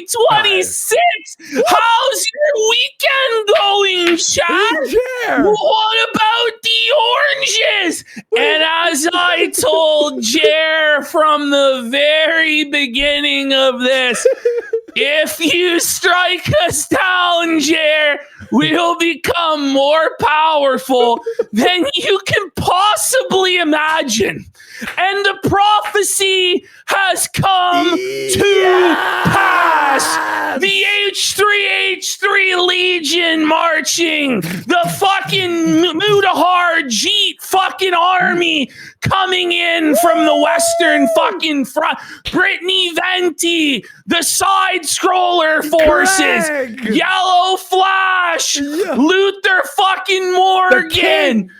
2026. How's your weekend going, Chad? Jer. What about the oranges? And as I told Jer from the very beginning of this, if you strike us down, Jer, we'll become more powerful than you can possibly imagine. And the prophecy has come to pass. The H3 Legion marching. The fucking Mudahar Jeet fucking army coming in from the western fucking front. Brittany Venti, the side scroller forces. Greg. Yellow Flash. Yeah. Luther fucking Morgan.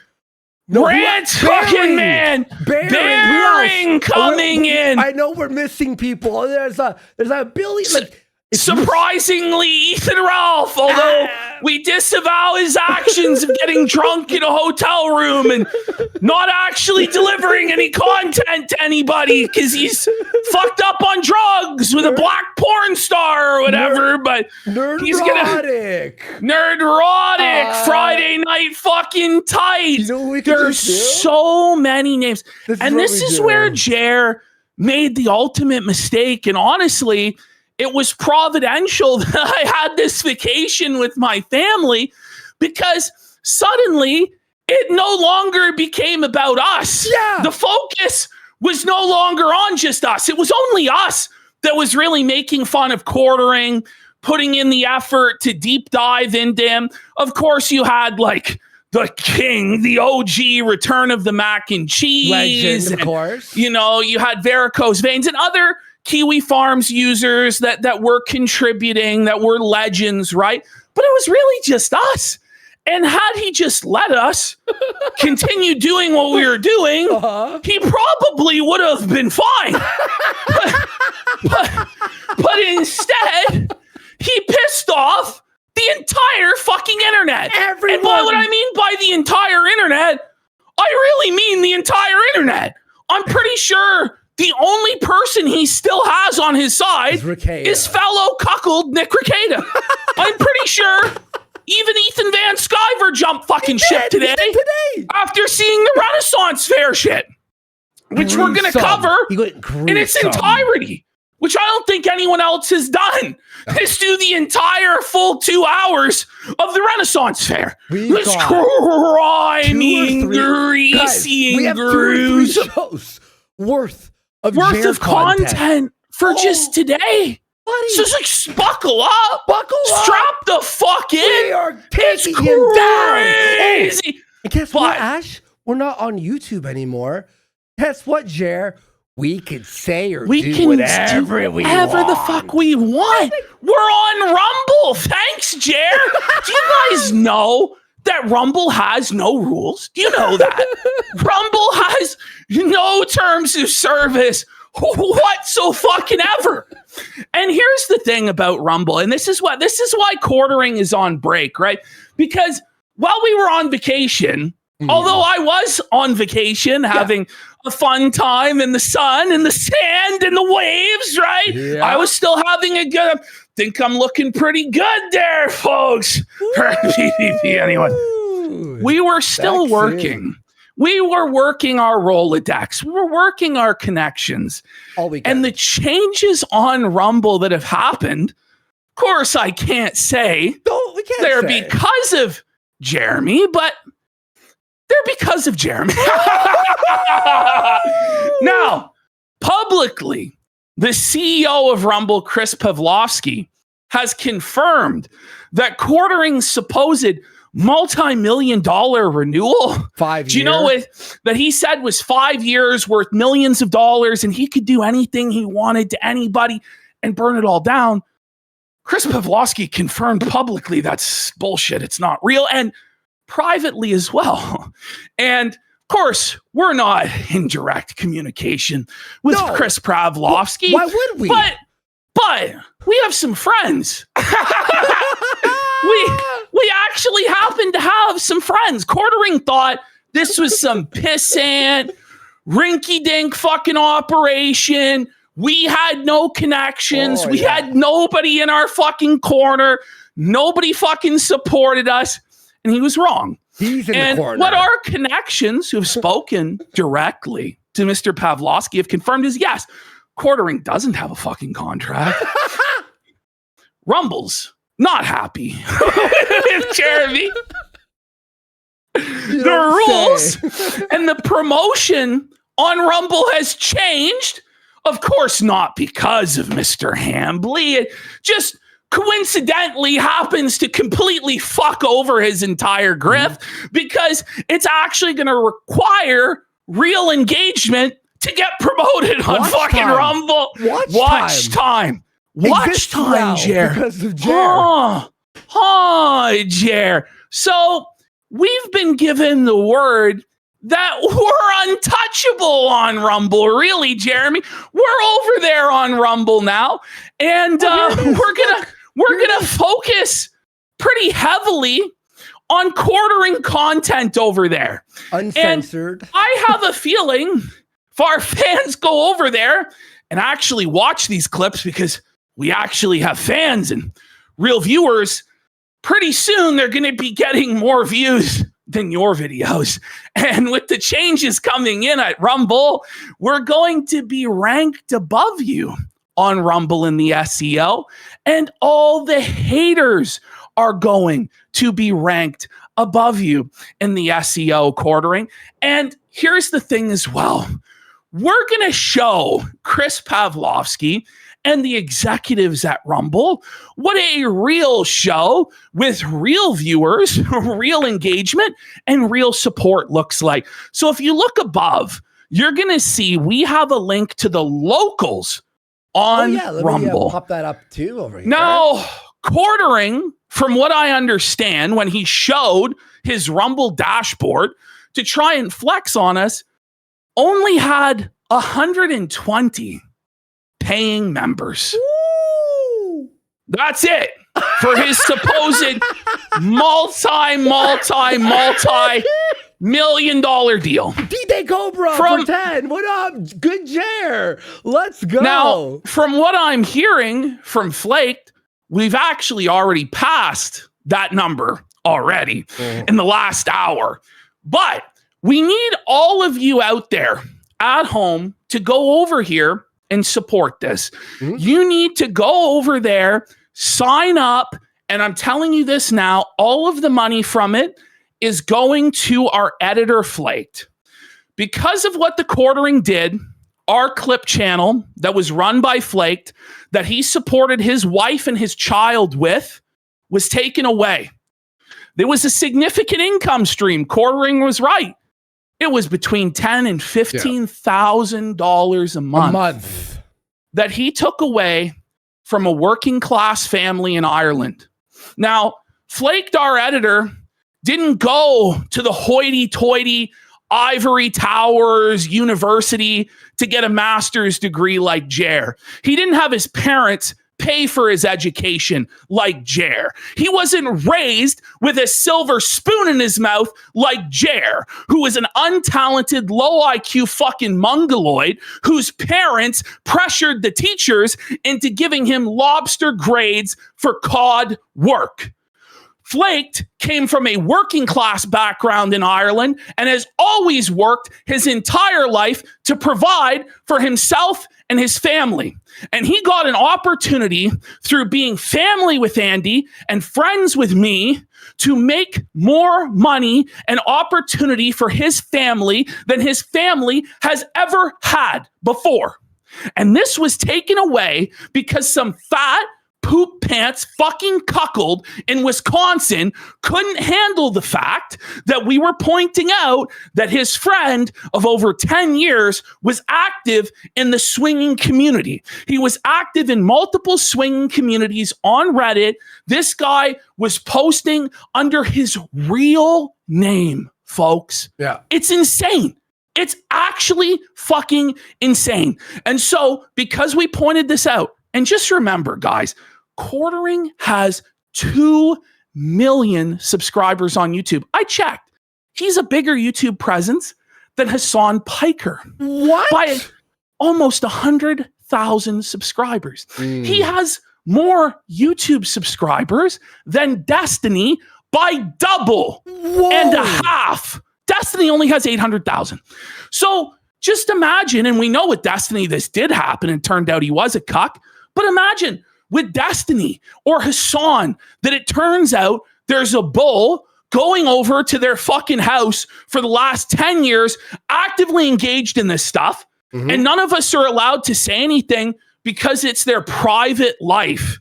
Rant fucking man. Bearing coming in. I know we're missing people. There's a billion. Like, surprisingly, Ethan Ralph, although we disavow his actions of getting drunk in a hotel room and not actually delivering any content to anybody because he's fucked up on drugs with a black porn star or whatever. But he's gonna nerdrotic Friday night fucking tight. You know what we There's so many names, and this is where Jer made the ultimate mistake. And honestly, it was providential that I had this vacation with my family because suddenly it no longer became about us. Yeah. The focus was no longer on just us. It was only us that was really making fun of quartering, putting in the effort to deep dive into him. Of course, you had like the king, the OG return of the mac and cheese. Legend, of course. You know, you had varicose veins and other Kiwi Farms users that were contributing, that were legends, right? But it was really just us. And had he just let us continue doing what we were doing, he probably would have been fine. but instead, he pissed off the entire fucking internet. Everyone. And by what I mean by the entire internet, I really mean the entire internet. I'm pretty sure the only person he still has on his side is fellow cuckold Nick Rekieta. I'm pretty sure even Ethan Van Sciver jumped fucking ship today after seeing the Renaissance Fair shit, which we're going to cover in its entirety, which I don't think anyone else has done. Let's do the entire full 2 hours of the Renaissance Fair. Let's grimy, greasy, and grooves. 2 or 3 shows worth of content for just today. Buddy. So just like, buckle up. Strap the fuck in. We are taking him down. Crazy. And guess what, Ash? We're not on YouTube anymore. Guess what, Jer? We can say or do whatever we want. The fuck we want. We're on Rumble. Thanks, Jer. Do you guys know that Rumble has no rules? Do you know that? Rumble has no terms of service whatsoever. And here's the thing about Rumble, and this is why quartering is on break, right? Because while we were on vacation, although I was on vacation having a fun time in the sun and the sand and the waves, right? Yeah. I was still having a good, think I'm looking pretty good there, folks. For PvP anyway. We were still working. We were working our Rolodex. We were working our connections. And the changes on Rumble that have happened, of course, I can't say they're because of Jeremy, but they're because of Jeremy. Now, publicly, the CEO of Rumble, Chris Pavlovsky, has confirmed that quartering's supposed multi-million-dollar renewal. 5 years. Do you know that he said was 5 years worth millions of dollars and he could do anything he wanted to anybody and burn it all down? Chris Pavlovsky confirmed publicly that's bullshit. It's not real. And privately as well. And of course, we're not in direct communication with Chris Pavlovsky. Why would we? But we have some friends. We actually happen to have some friends. Quartering thought this was some pissant, rinky-dink fucking operation We had no connections. We had nobody in our fucking corner. Nobody fucking supported us. And he was wrong. He's in the corner. What our connections who have spoken directly to Mr. Pavlovsky have confirmed is, yes, Quartering doesn't have a fucking contract. Rumble's not happy with Jeremy. The rules and the promotion on Rumble has changed. Of course, not because of Mr. Hambly. It just coincidentally happens to completely fuck over his entire grift because it's actually going to require real engagement to get promoted on fucking Rumble. Watch time. Watch time, Jer. Because of Jer. Jer. So we've been given the word that we're untouchable on Rumble. Really, Jeremy? We're over there on Rumble now. And we're gonna focus pretty heavily on Quartering content over there. Uncensored. And I have a feeling if our fans go over there and actually watch these clips, because we actually have fans and real viewers, pretty soon they're going to be getting more views than your videos. And with the changes coming in at Rumble, we're going to be ranked above you on Rumble in the SEO. And all the haters are going to be ranked above you in the SEO Quartering. And here's the thing as well. We're going to show Chris Pavlovsky and the executives at Rumble what a real show with real viewers, real engagement, and real support looks like. So if you look above, you're going to see we have a link to the locals on Rumble. Me, pop that up too over here. Now, Quartering, from what I understand, when he showed his Rumble dashboard to try and flex on us, only had 120 paying members. Woo! That's it for his supposed multi-million-dollar deal. D-Day Cobra for 10. What up? Good Jer. Let's go. Now, from what I'm hearing from Flaked, we've actually already passed that number already in the last hour. But we need all of you out there at home to go over here and support this. You need to go over there, sign up, and I'm telling you this now, all of the money from it is going to our editor Flaked. Because of what the Quartering did, our clip channel that was run by Flaked, that he supported his wife and his child with, was taken away. There was a significant income stream. Quartering was right. It was between $10,000 and $15,000 a month that he took away from a working class family in Ireland. Now, Flaked, our editor, didn't go to the hoity-toity Ivory Towers University to get a master's degree like Jer. He didn't have his parents pay for his education like Jer. He wasn't raised with a silver spoon in his mouth like Jer, who was an untalented, low IQ fucking mongoloid whose parents pressured the teachers into giving him lobster grades for cod work. Flaked came from a working class background in Ireland and has always worked his entire life to provide for himself and his family. And he got an opportunity through being family with Andy and friends with me to make more money and opportunity for his family than his family has ever had before. And this was taken away because some fat poop pants fucking cuckold in Wisconsin couldn't handle the fact that we were pointing out that his friend of over 10 years was active in the swinging community. He was active in multiple swinging communities on Reddit. This guy was posting under his real name, folks. Yeah. It's insane. It's actually fucking insane. And so, because we pointed this out, and just remember, guys, Quartering has 2 million subscribers on YouTube. I checked. He's a bigger YouTube presence than Hassan Piker. What? By almost 100,000 subscribers. He has more YouTube subscribers than Destiny by double and a half. Destiny only has 800,000. So just imagine, and we know with Destiny this did happen and turned out he was a cuck, but imagine with Destiny or Hassan that it turns out there's a bull going over to their fucking house for the last 10 years, actively engaged in this stuff, and none of us are allowed to say anything because it's their private life.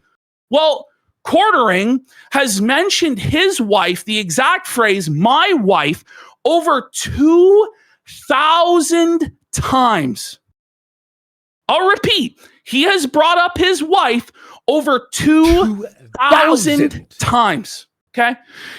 Well, Quartering has mentioned his wife, the exact phrase, my wife, over 2,000 times. I'll repeat, he has brought up his wife over 2,000 times. Okay.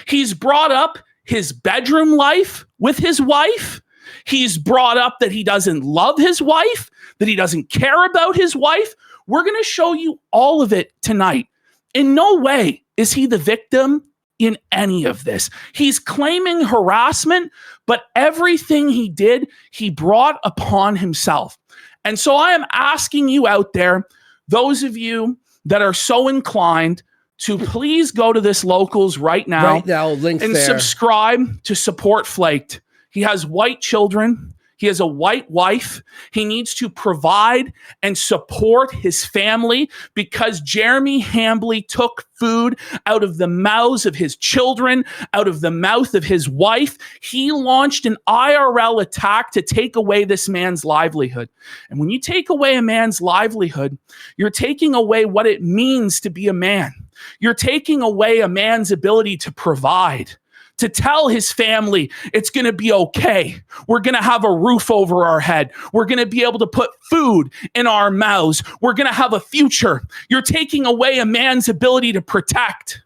He's brought up his bedroom life with his wife. He's brought up that he doesn't love his wife, that he doesn't care about his wife. We're going to show you all of it tonight. In no way is he the victim in any of this. He's claiming harassment, but everything he did, he brought upon himself. And so I am asking you out there, those of you that are so inclined, to please go to this Locals right now links and there. Subscribe to support Flaked. He has white children. He has a white wife. He needs to provide and support his family because Jeremy Hambley took food out of the mouths of his children, out of the mouth of his wife. He launched an IRL attack to take away this man's livelihood. And when you take away a man's livelihood, you're taking away what it means to be a man. You're taking away a man's ability to provide, to tell his family it's going to be okay. We're going to have a roof over our head. We're going to be able to put food in our mouths. We're going to have a future. You're taking away a man's ability to protect.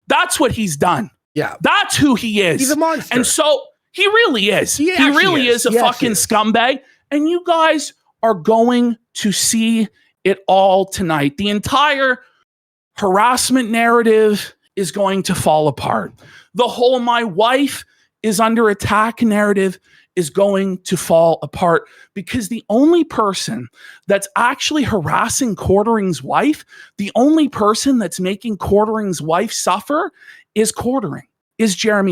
That's what he's done. Yeah. That's who he is. He's a monster. And so he really is. He really is a fucking scumbag. And you guys are going to see it all tonight. The entire harassment narrative is going to fall apart. The whole my wife is under attack narrative is going to fall apart because the only person that's actually harassing Quartering's wife, the only person that's making Quartering's wife suffer is Quartering, is Jeremy